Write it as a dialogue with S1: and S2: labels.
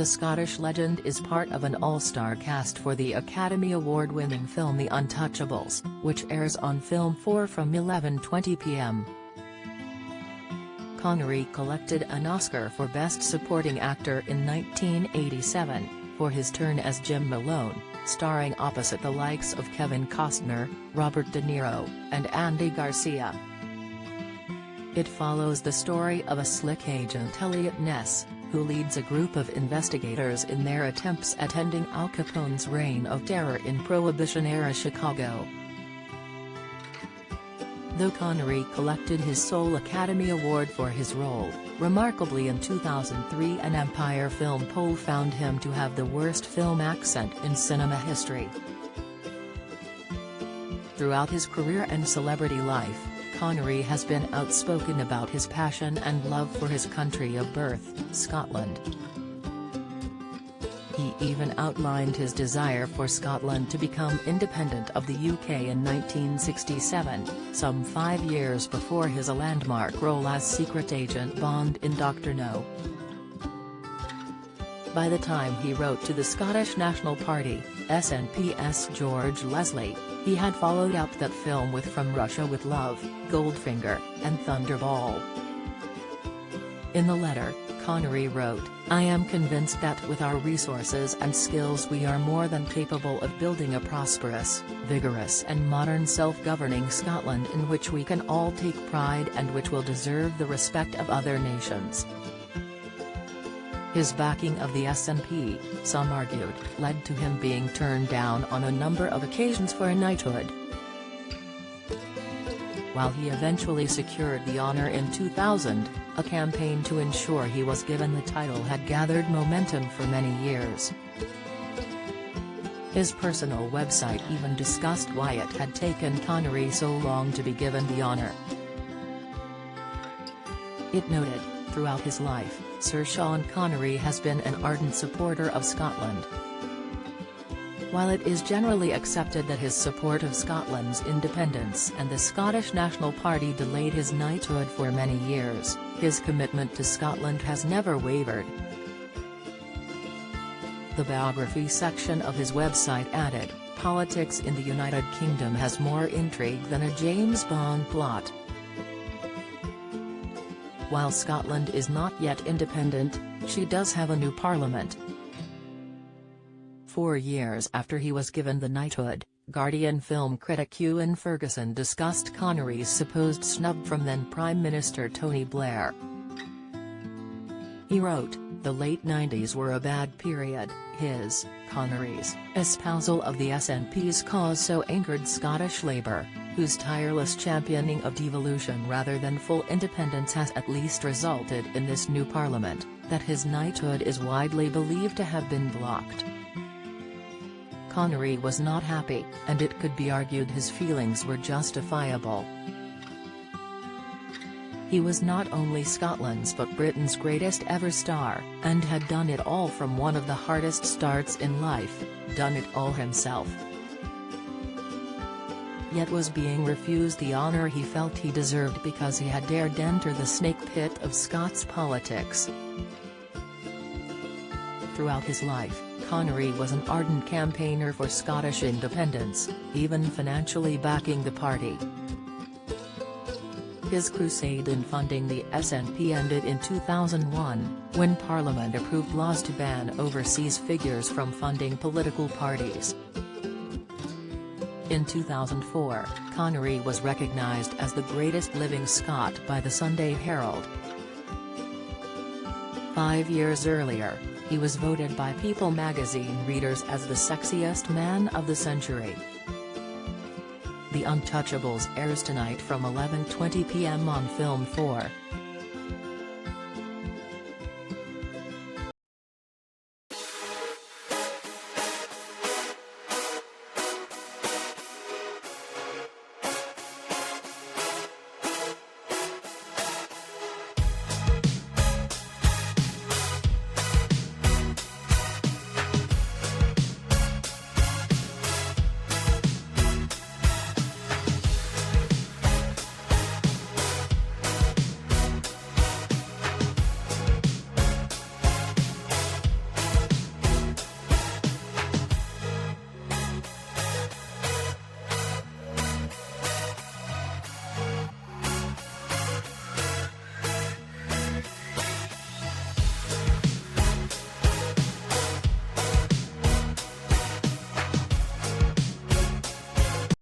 S1: The Scottish legend is part of an all-star cast for the Academy Award-winning film The Untouchables, which airs on Film 4 from 11:20 p.m. Connery collected an Oscar for Best Supporting Actor in 1987, for his turn as Jim Malone, starring opposite the likes of Kevin Costner, Robert De Niro, and Andy Garcia. It follows the story of a slick agent Elliot Ness, who leads a group of investigators in their attempts at ending Al Capone's reign of terror in Prohibition-era Chicago. Though Connery collected his sole Academy Award for his role, remarkably in 2003 an Empire film poll found him to have the worst film accent in cinema history. Throughout his career and celebrity life, Connery has been outspoken about his passion and love for his country of birth, Scotland. He even outlined his desire for Scotland to become independent of the UK in 1967, some 5 years before his landmark role as secret agent Bond in Dr. No. By the time he wrote to the Scottish National Party, SNP's George Leslie, he had followed up that film with From Russia with Love, Goldfinger, and Thunderball. In the letter, Connery wrote, "I am convinced that with our resources and skills we are more than capable of building a prosperous, vigorous and modern self-governing Scotland in which we can all take pride and which will deserve the respect of other nations." His backing of the SNP, some argued, led to him being turned down on a number of occasions for a knighthood. While he eventually secured the honor in 2000, a campaign to ensure he was given the title had gathered momentum for many years. His personal website even discussed why it had taken Connery so long to be given the honor. It noted, throughout his life, Sir Sean Connery has been an ardent supporter of Scotland. While it is generally accepted that his support of Scotland's independence and the Scottish National Party delayed his knighthood for many years, his commitment to Scotland has never wavered. The biography section of his website added, "Politics in the United Kingdom has more intrigue than a James Bond plot." While Scotland is not yet independent, she does have a new parliament. 4 years after he was given the knighthood, Guardian film critic Ewan Ferguson discussed Connery's supposed snub from then Prime Minister Tony Blair. He wrote, "The late 90s were a bad period. His, Connery's, espousal of the SNP's cause so angered Scottish Labour, whose tireless championing of devolution rather than full independence has at least resulted in this new parliament, that his knighthood is widely believed to have been blocked." Connery was not happy, and it could be argued his feelings were justifiable. He was not only Scotland's but Britain's greatest ever star, and had done it all from one of the hardest starts in life, done it all himself. Yet was being refused the honour he felt he deserved because he had dared enter the snake pit of Scots politics. Throughout his life, Connery was an ardent campaigner for Scottish independence, even financially backing the party. His crusade in funding the SNP ended in 2001, when Parliament approved laws to ban overseas figures from funding political parties. In 2004, Connery was recognised as the greatest living Scot by the Sunday Herald. 5 years earlier, he was voted by People magazine readers as the sexiest man of the century. The Untouchables airs tonight from 11:20 p.m. on Film 4.